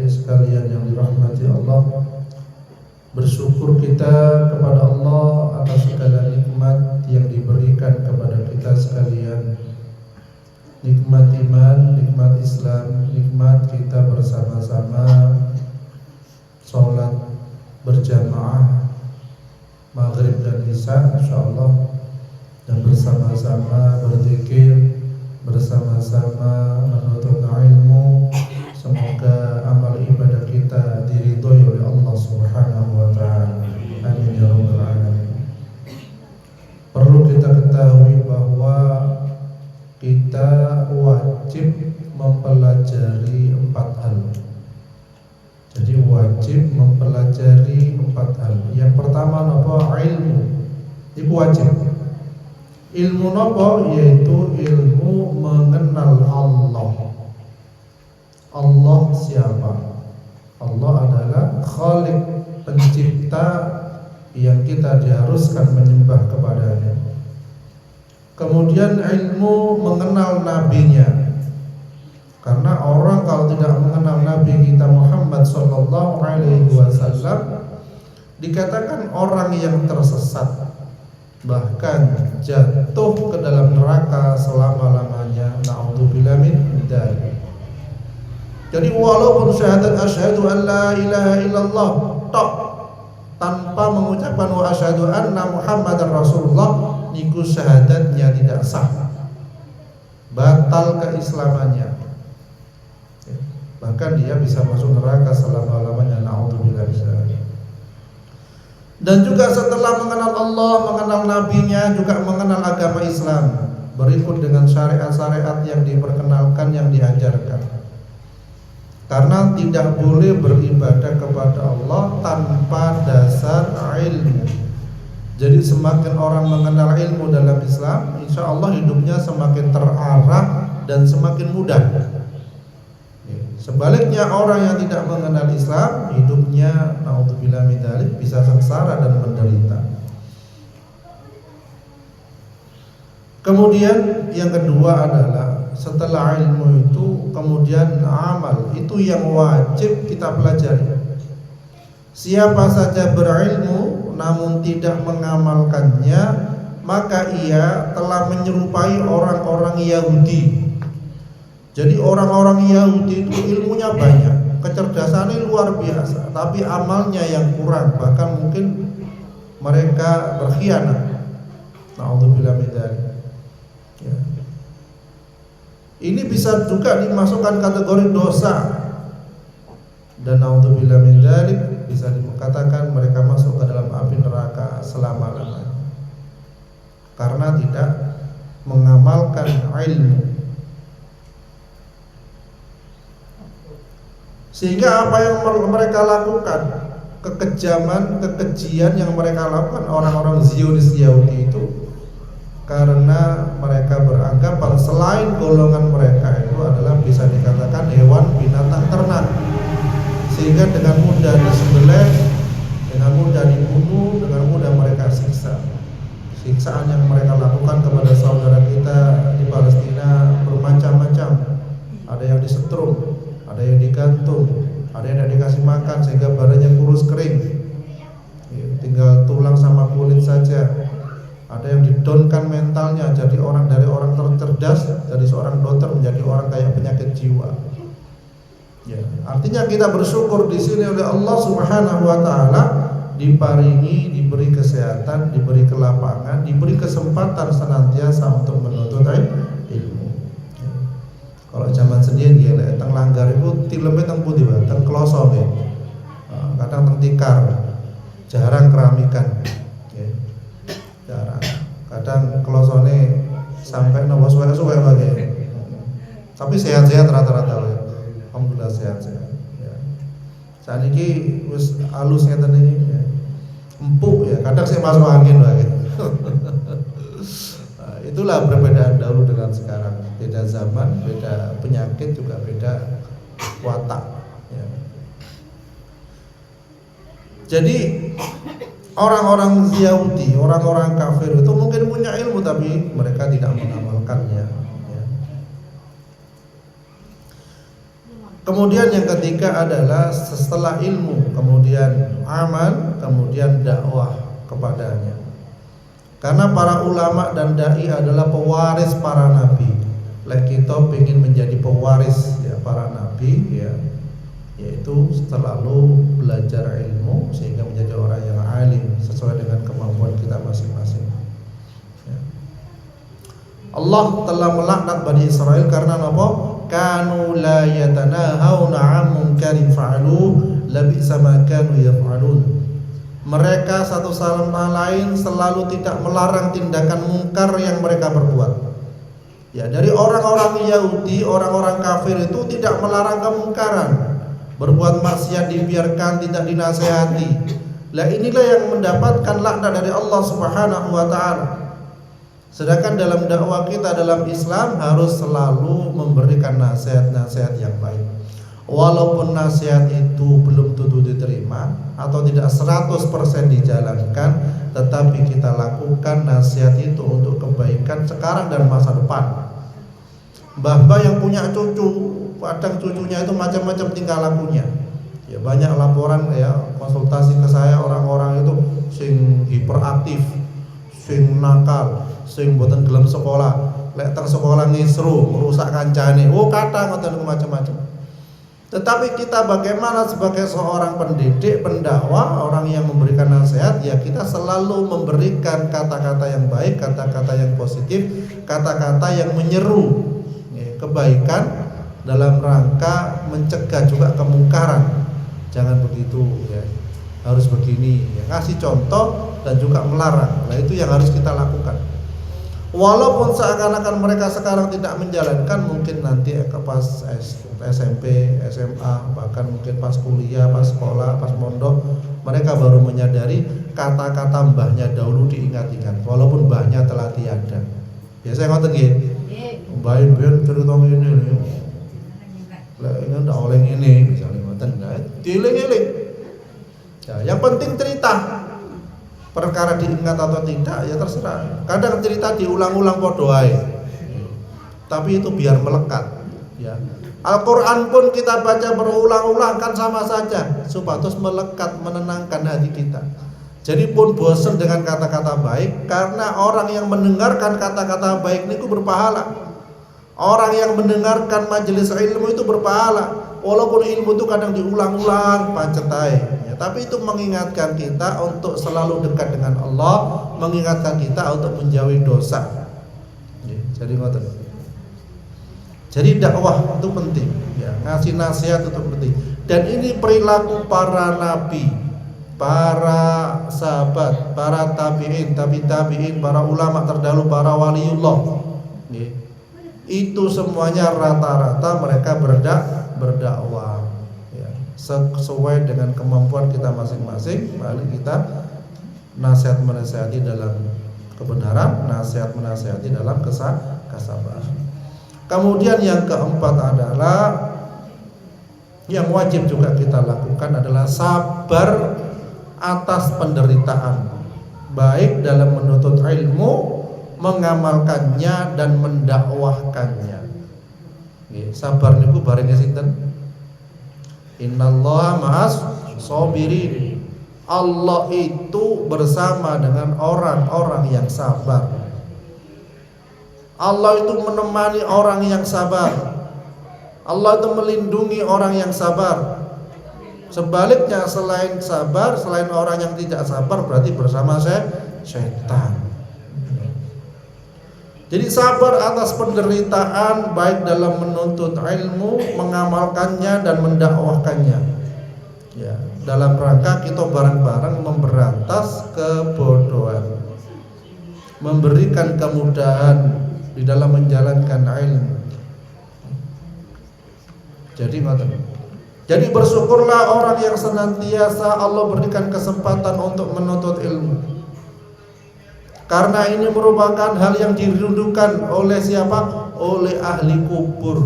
adik-adik sekalian yang dirahmati Allah, bersyukur kita kepada Allah atas segala nikmat yang diberikan kepada kita sekalian. Nikmat iman, nikmat Islam, nikmat kita bersama-sama sholat berjamaah maghrib dan isya insyaallah, dan bersama-sama berzikir, bersama-sama menuntut ilmu. Semoga amal ibadah kita diridhoi oleh Allah Subhanahu wa taala. Amin ya rabbal alamin. Perlu kita ketahui bahwa kita wajib mempelajari 4 hal. Jadi wajib mempelajari 4 hal. Yang pertama apa? Ilmu. Itu wajib. Ilmu apa? Yaitu ilmu mengenal Allah. Allah siapa? Allah adalah Khalik, pencipta yang kita diharuskan menyembah kepadanya. Kemudian ilmu mengenal nabinya. Karena orang kalau tidak mengenal Nabi kita Muhammad sallallahu alaihi wasallam dikatakan orang yang tersesat, bahkan jatuh ke dalam neraka selama-lamanya. Na'udzubillah min dzalik. Jadi walaupun syahadat asyhadu an la ilaha illallah tok, tanpa mengucapkan wa asyhadu anna Muhammadar Rasulullah, niku syahadatnya tidak sah, batal keislamannya, bahkan dia bisa masuk neraka selama-lamanya. Na'udzubillah. Dan juga setelah mengenal Allah, mengenal nabinya, juga mengenal agama Islam, berikut dengan syariat-syariat yang diperkenalkan, yang diajarkan. Karena tidak boleh beribadah kepada Allah tanpa dasar ilmu. Jadi semakin orang mengenal ilmu dalam Islam, insya Allah hidupnya semakin terarah dan semakin mudah. Sebaliknya orang yang tidak mengenal Islam, hidupnya naudzubillah min dzalik bisa sengsara dan menderita. Kemudian yang kedua adalah setelah ilmu itu kemudian amal, itu yang wajib kita pelajari. Siapa saja berilmu namun tidak mengamalkannya, maka ia telah menyerupai orang-orang Yahudi. Jadi orang-orang Yahudi itu ilmunya banyak, kecerdasannya luar biasa, tapi amalnya yang kurang, bahkan mungkin mereka berkhianat. Na'udzubillah min dzalik. Ya. Ini bisa juga dimasukkan kategori dosa, dan na'udzubillah min dzalik bisa dikatakan mereka masuk ke dalam api neraka selama-lamanya karena tidak mengamalkan ilmu. Sehingga apa yang mereka lakukan, kekejaman, kekejian yang mereka lakukan orang-orang Zionis Yahudi itu, karena mereka beranggapan selain golongan mereka itu adalah bisa dikatakan hewan binatang ternak, sehingga dengan mudah disembelih, dengan mudah dibunuh, dengan mudah mereka siksa. Siksaan yang mereka lakukan kepada saudara kita di Palestina bermacam-macam. Ada yang disetrum, ada yang digantung, ada yang tidak dikasih makan sehingga badannya kurus kering, tinggal tulang sama kulit saja. Ada yang didonkan mentalnya, jadi orang dari orang tercerdas, dari seorang dokter menjadi orang kayak penyakit jiwa. Ya, artinya kita bersyukur di sini oleh Allah Subhanahu wa taala diparingi, diberi kesehatan, diberi kelapangan, diberi kesempatan senantiasa untuk menuntut ilmu. Ya. Kalau zaman sendiri ya, teng langgar itu tileme teng pundi wae, teng kloso nggih. Kadang teng tikar, jarang keramikan. Jarang. Kadang kelosone sampai nopo suwe-suwe wae. Tapi sehat-sehat rata-rata wae. Alhamdulillah sehat-sehat. Ya. Saat ini wis halus ngeten iki. Ya. Empuk ya, kadang saya masuk angin wae. Nah, itulah perbedaan dahulu dengan sekarang. Beda zaman, beda penyakit, juga beda watak. Ya. Jadi orang-orang Yahudi, orang-orang kafir itu mungkin punya ilmu tapi mereka tidak mengamalkannya. Ya. Kemudian yang ketiga adalah setelah ilmu, kemudian amal, kemudian dakwah kepadanya. Karena para ulama dan dai adalah pewaris para nabi. Lek kita ingin menjadi pewaris ya para nabi ya, yaitu selalu belajar ilmu sehingga menjadi orang yang alim sesuai dengan kemampuan kita masing-masing. Ya. Allah telah melaknat Bani Israel karena apa? Kanu la yatanahawna 'an munkarin fa'aluhu labisa ma kanu yaf'alun. Mereka satu sama lain selalu tidak melarang tindakan mungkar yang mereka perbuat. Ya, dari orang-orang Yahudi, orang-orang kafir itu tidak melarang kemungkaran. Berbuat maksiat dibiarkan, tidak dinasehati. Lah inilah yang mendapatkan laknat dari Allah Subhanahu wa taala. Sedangkan dalam dakwah kita dalam Islam harus selalu memberikan nasihat-nasihat yang baik. Walaupun nasihat itu belum tentu diterima atau tidak 100% dijalankan, tetapi kita lakukan nasihat itu untuk kebaikan sekarang dan masa depan. Mbah-mbah yang punya cucu, kadang cucunya itu macam-macam tingkah lakunya. Ya banyak laporan ya konsultasi ke saya orang-orang itu sing hiperaktif, sing nakal, sing mboten gelem sekolah, lek teng sekolah ngisru, merusak kancane. Oh, kata ngoten macam-macam. Tetapi kita bagaimana sebagai seorang pendidik, pendakwah, orang yang memberikan nasihat, ya kita selalu memberikan kata-kata yang baik, kata-kata yang positif, kata-kata yang menyeru ya, kebaikan dalam rangka mencegah juga kemungkaran. Jangan begitu ya. Harus begini ya. Ngasih contoh dan juga melarang. Nah, itu yang harus kita lakukan. Walaupun seakan-akan mereka sekarang tidak menjalankan, mungkin nanti pas SMP, SMA, bahkan mungkin pas kuliah, pas sekolah, pas mondok, mereka baru menyadari kata-kata mbahnya dahulu diingat-ingat, walaupun mbahnya telah tiada. Biasanya ngoten nggih. Mbah ben cerita ngene lho. Lah ini ndak oleh ngene, misalnya ngoten. Dieling-eling. Ya, yang penting cerita. Perkara diingat atau tidak ya terserah. Kadang cerita diulang-ulang podo ae. Tapi itu biar melekat ya. Al-Qur'an pun kita baca berulang-ulang kan sama saja, supados melekat, menenangkan hati kita. Jadi pun bosan dengan kata-kata baik, karena orang yang mendengarkan kata-kata baik niku berpahala. Orang yang mendengarkan majelis ilmu itu berpahala. Walaupun ilmu itu kadang diulang-ulang pancet ae. Tapi itu mengingatkan kita untuk selalu dekat dengan Allah, mengingatkan kita untuk menjauhi dosa. Jadi ngoten. Jadi dakwah itu penting, ya, ngasih nasihat itu penting. Dan ini perilaku para nabi, para sahabat, para tabi'in, tabi'in, para ulama terdahulu, para waliullah. Itu semuanya rata-rata mereka berdakwah. Sesuai dengan kemampuan kita masing-masing, mari kita nasihat menasihati dalam kebenaran, nasihat menasihati dalam kesabaran. Kemudian yang keempat adalah yang wajib juga kita lakukan adalah sabar atas penderitaan, baik dalam menuntut ilmu, mengamalkannya dan mendakwahkannya. Sabar niku bareng sinten? Innallaha ma'as sabirin. Allah itu bersama dengan orang-orang yang sabar. Allah itu menemani orang yang sabar. Allah itu melindungi orang yang sabar. Sebaliknya selain sabar, selain orang yang tidak sabar berarti bersama setan. Jadi sabar atas penderitaan baik dalam menuntut ilmu, mengamalkannya dan mendakwahkannya. Ya, dalam rangka kita bareng-bareng memberantas kebodohan, memberikan kemudahan di dalam menjalankan ilmu. Jadi bersyukurlah orang yang senantiasa Allah berikan kesempatan untuk menuntut ilmu. Karena ini merupakan hal yang dirindukan oleh siapa? Oleh ahli kubur.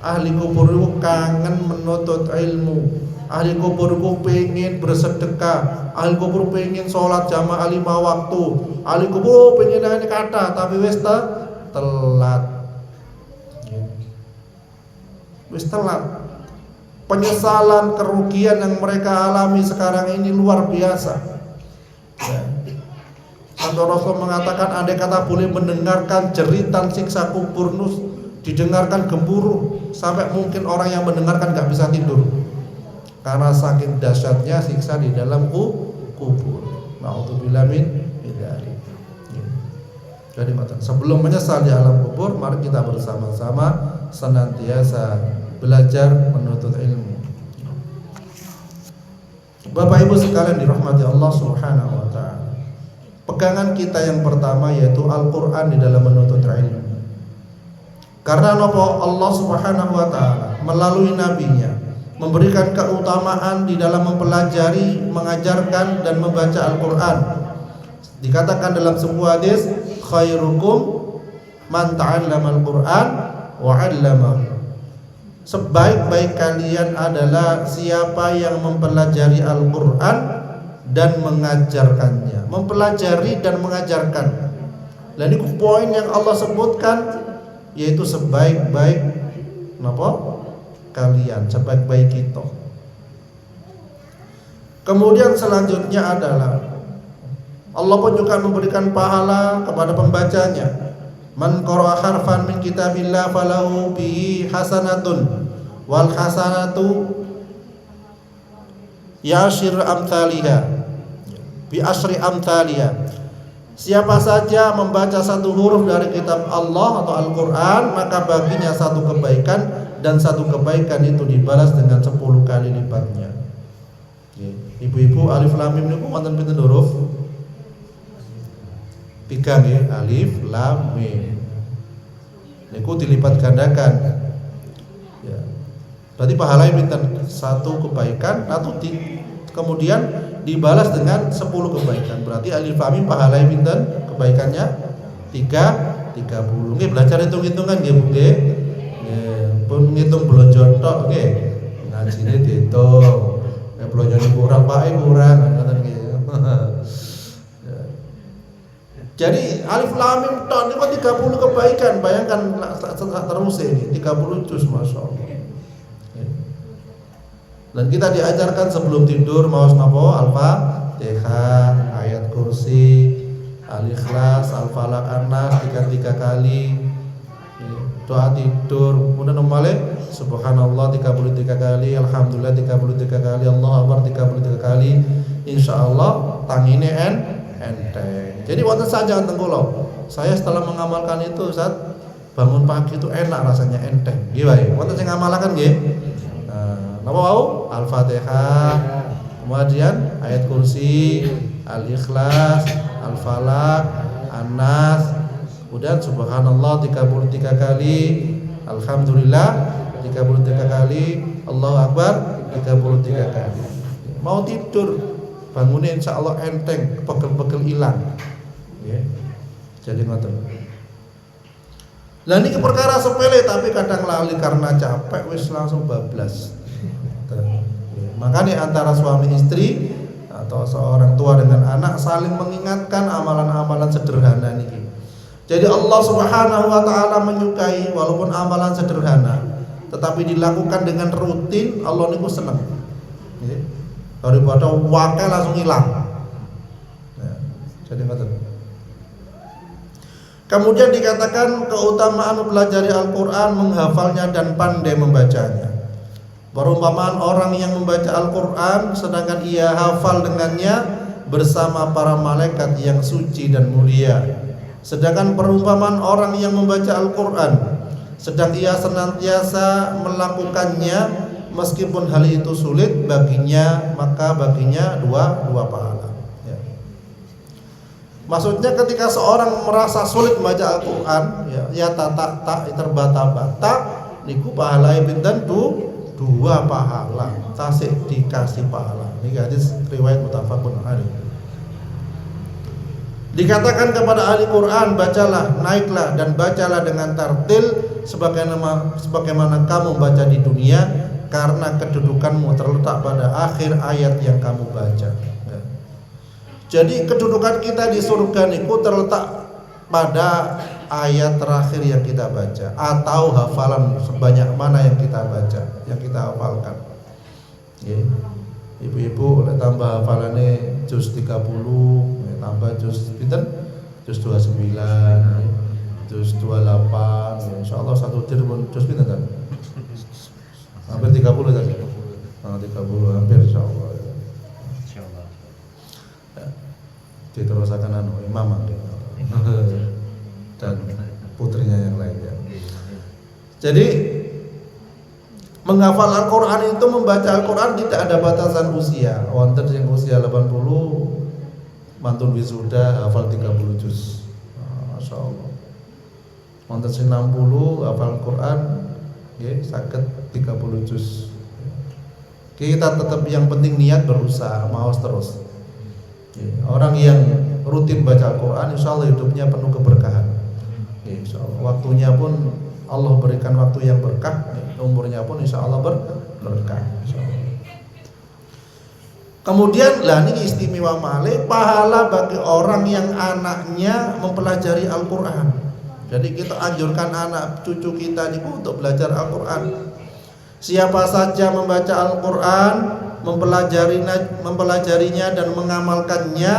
Ahli kubur itu kangen menuntut ilmu. Ahli kubur itu pengen bersedekah. Ahli kubur pengen sholat jamaah 5 waktu. Ahli kubur pengen ini kata, tapi wis telat. wis telat. Penyesalan, kerugian yang mereka alami sekarang ini luar biasa. Ya. Sampai Rasul mengatakan andai kata boleh mendengarkan jeritan siksa kubur, didengarkan gemuruh, sampai mungkin orang yang mendengarkan gak bisa tidur karena saking dahsyatnya siksa di dalam kubur. Na'udzubillah min dzalik. Jadi sebelum menyesal di alam kubur, mari kita bersama-sama senantiasa belajar menuntut ilmu. Bapak Ibu sekalian dirahmati Allah Subhanahu wa taala. Pegangan kita yang pertama yaitu Al-Qur'an di dalam menuntut ilmu. Karena Allah Subhanahu wa taala melalui nabinya memberikan keutamaan di dalam mempelajari, mengajarkan dan membaca Al-Qur'an. Dikatakan dalam sebuah hadis, khairukum man ta'allama al-Qur'an wa 'allamahu. Sebaik-baik kalian adalah siapa yang mempelajari Al-Quran dan mengajarkannya. Mempelajari dan mengajarkan. Dan ini poin yang Allah sebutkan, yaitu sebaik-baik kalian, sebaik-baik kita. Kemudian selanjutnya adalah Allah pun juga memberikan pahala kepada pembacanya. Man qara'a harfan min kitabillah falahu bihi hasanatun wal hasanatu ya'shir amthaliha bi asyri amthaliha. Siapa saja membaca satu huruf dari kitab Allah atau Al-Qur'an, maka baginya satu kebaikan, dan satu kebaikan itu dibalas dengan 10 kali lipatnya. Ibu-ibu, alif lam mim niku wonten pinten huruf? 3 nggih, alif lam mim. Niku dilipat gandakan. Ya. Berarti pahalanya pinten? 1 kebaikan atau kemudian dibalas dengan 10 kebaikan. Berarti alif lam mim pahalanya pinten? Kebaikannya 30. Nggih, belajar hitung-hitungan nggih, Bu nggih. Nggih, pun ngitung blonjo tok nggih. Ngajine diitung. Nek blonjone kurang, Pak kurang ngoten nggih. Jadi alif lam mim tok niku 30 kebaikan. Bayangkan terus ini 30 juz, masyaallah. Dan kita diajarkan sebelum tidur maos napa? Al-Fatihah, ayat kursi, Al-Ikhlas, Al-Falaq, An-Nas 3 kali. Doa tidur, kemudian nomale subhanallah 33 kali, alhamdulillah 33 kali, Allahu akbar 33 kali. Insyaallah tangine enteng. Jadi wonten saja teng kula. Saya setelah mengamalkan itu, Ustaz, bangun pagi itu enak rasanya, enteng. Nggih wae. Wonten sing ngamalaken nggih. Napa wau? Al-Fatihah, kemudian ayat kursi, Al-Ikhlas, Al-Falaq, An-Nas, kemudian subhanallah 33 kali, alhamdulillah 33 kali, Allahu akbar 33 kali. Mau tidur, bangunnya insyaallah enteng, pegel-pegel hilang. Ya. Jadi ngoten. Lah niki perkara sepele tapi kadang lali karena capek wis langsung bablas. Makanya antara suami istri atau seorang tua dengan anak saling mengingatkan amalan-amalan sederhana niki. Jadi Allah Subhanahu wa taala menyukai walaupun amalan sederhana tetapi dilakukan dengan rutin, Allah niku seneng. Ya. Daripada wakil langsung hilang. Ya, jadi ngoten. Kemudian dikatakan keutamaan mempelajari Al-Qur'an, menghafalnya dan pandai membacanya. Perumpamaan orang yang membaca Al-Qur'an sedangkan ia hafal dengannya bersama para malaikat yang suci dan mulia. Sedangkan perumpamaan orang yang membaca Al-Qur'an sedang ia senantiasa melakukannya meskipun hal itu sulit baginya, maka baginya dua pahala. Ya. Maksudnya ketika seorang merasa sulit membaca Al-Qur'an, ya tak terbata-bata, niku pahala pinten 2 pahala, tasik dikasih pahala. Ini hadis riwayat muttafaqun alaih. Dikatakan kepada ahli Quran, bacalah, naiklah dan bacalah dengan tartil sebagaimana kamu baca di dunia, karena kedudukanmu terletak pada akhir ayat yang kamu baca. Jadi kedudukan kita di surga niku terletak pada ayat terakhir yang kita baca, atau hafalan sebanyak mana yang kita baca, yang kita hafalkan. Ibu-ibu tambah hafalannya juz 30, tambah juz pinten? Juz 29, juz 28, insyaallah satu juz pun juz pinten kan? Hampir 30 tadi. 30 hampir insyaallah. Insyaallah. Diterusakan imam dan putrinya yang lainnya. Jadi menghafal Al-Quran itu, membaca Al-Quran tidak ada batasan usia. Wonten yang usia 80 mantun wisuda hafal 30 juz. Masya Allah. Wonten sing 60 hafal Al-Quran nggih saged 30 juz. Kita tetap yang penting niat, berusaha, mawas terus. Orang yang rutin baca Al-Quran insya Allah hidupnya penuh keberkahan. Insya Allah waktunya pun Allah berikan waktu yang berkah, umurnya pun insya Allah berkah. Kemudian lah ini istimewa malih pahala bagi orang yang anaknya mempelajari Al-Quran. Jadi kita anjurkan anak cucu kita ini untuk belajar Al-Quran. Siapa saja membaca Al-Quran, mempelajarinya dan mengamalkannya,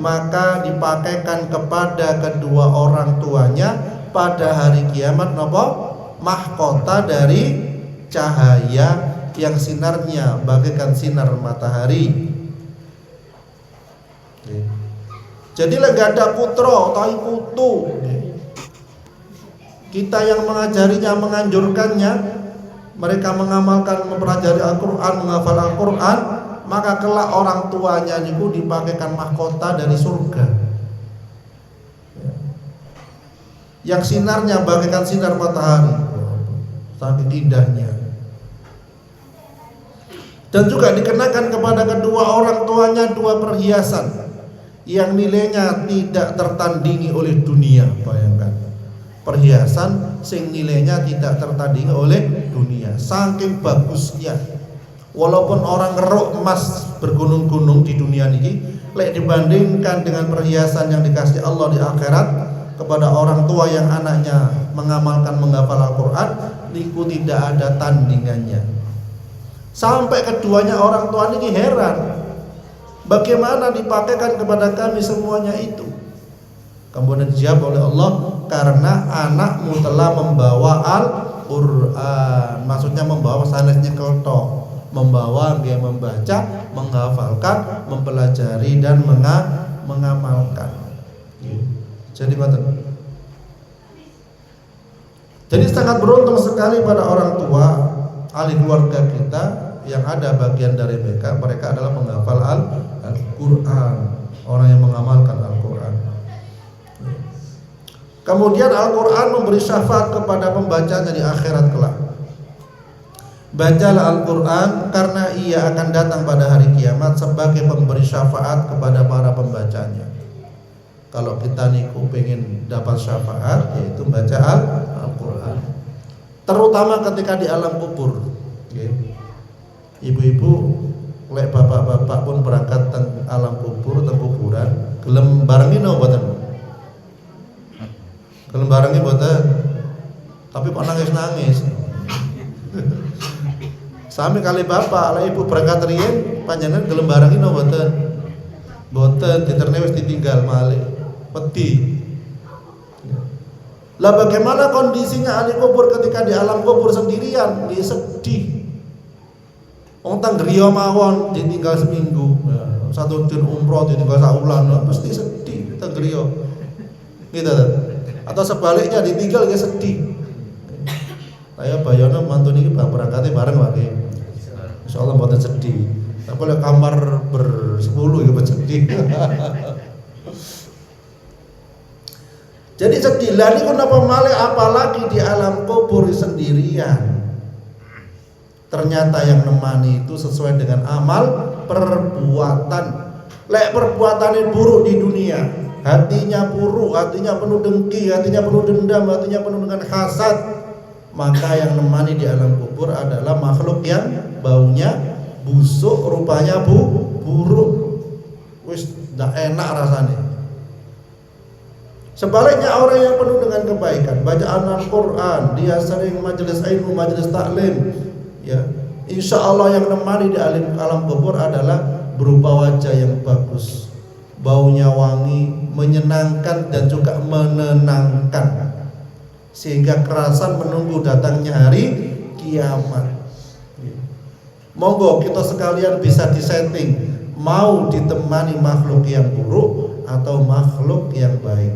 maka dipakaikan kepada kedua orang tuanya pada hari kiamat mahkota dari cahaya yang sinarnya bagaikan sinar matahari. Jadi gak ada putra atau putu, kita yang mengajarinya, menganjurkannya, mereka mengamalkan, mempelajari Al-Quran, menghafal Al-Quran, maka kelak orang tuanya niku dipakaikan mahkota dari surga yang sinarnya bagaikan sinar matahari, saking indahnya. Dan juga dikenakan kepada kedua orang tuanya dua perhiasan yang nilainya tidak tertandingi oleh dunia. Bayangkan, perhiasan sing nilainya tidak tertandingi oleh dunia, saking bagusnya. Walaupun orang ngeruk emas bergunung-gunung di dunia ini, lek dibandingkan dengan perhiasan yang dikasih Allah di akhirat kepada orang tua yang anaknya mengamalkan, menghafal Al-Quran, niku tidak ada tandingannya. Sampai keduanya orang tua ini heran, bagaimana dipakaikan kepada kami semuanya itu. Kemudian dijawab oleh Allah, karena anakmu telah membawa Al-Quran. Maksudnya membawa sanesnya kelto, membawa dia membaca, menghafalkan, mempelajari dan mengamalkan. Jadi Jadi sangat beruntung sekali pada orang tua, ahli keluarga kita yang ada bagian dari mereka adalah menghafal Al-Quran, orang yang mengamalkan Al-Quran. Kemudian Al-Quran memberi syafaat kepada pembacanya di akhirat kelak. Bacalah Al-Quran karena ia akan datang pada hari kiamat sebagai pemberi syafaat kepada para pembacanya. Kalau kita niku pengen dapat syafaat, yaitu baca Al-Quran, terutama ketika di alam kubur. Ibu-ibu, lek bapak-bapak pun berangkat teng alam kubur, teng kuburan, gelem barengi no mboten? Gelem barengi mboten? Tapi kok nangis-nangis. Sami kali bapak, lek ibu berangkat riyen panjenengan gelem barengi no mboten? Mboten, diterne wis ditinggal malih. Peti. Lah bagaimana kondisinya ahli kubur ketika di alam kubur sendirian? Dia sedih. Wong tang griya mawon ditinggal seminggu, satu din umroh ditinggal saulan, pasti sedih tang griya. Gitu. Atau sebaliknya ditinggal dia sedih. Saya bayangno mantun iki berangkate bareng wae. Insyaallah mboten sedih. Tapi lek kamar bersepuluh ya sedih. Jadi sedih lah ini kenapa malah, apalagi di alam kubur sendirian. Ternyata yang nemani itu sesuai dengan amal perbuatan. Lek perbuatannya buruk di dunia, hatinya buruk, hatinya penuh dengki, hatinya penuh dendam, hatinya penuh dengan hasad, maka yang nemani di alam kubur adalah makhluk yang baunya busuk, rupanya buruk. Wis ndak enak rasanya. Sebaliknya orang yang penuh dengan kebaikan, bacaan Al-Quran, dia sering majelis ilmu, majelis taklim, ya, insya Allah yang nemani di alam kubur adalah berupa wajah yang bagus, baunya wangi, menyenangkan dan juga menenangkan, sehingga kerasan menunggu datangnya hari kiamat. Monggo kita sekalian bisa disetting, mau ditemani makhluk yang buruk atau makhluk yang baik.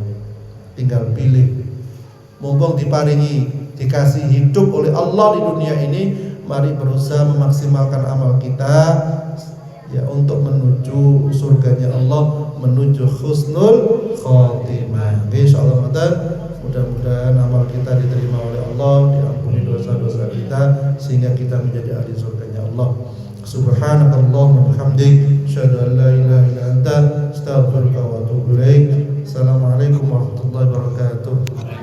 Tinggal pilih. Mumpung dikasih hidup oleh Allah di dunia ini, mari berusaha memaksimalkan amal kita ya untuk menuju surganya Allah, menuju husnul khotimah. Insyaallah mudah-mudahan amal kita diterima oleh Allah, diampuni dosa-dosa kita sehingga kita menjadi ahli surganya Allah. Subhanakallahumma wa bihamdik, asyhadu an la ilaha illa anta, astaghfiruka wa atubu ilaik. Assalamualaikum warahmatullahi wabarakatuh.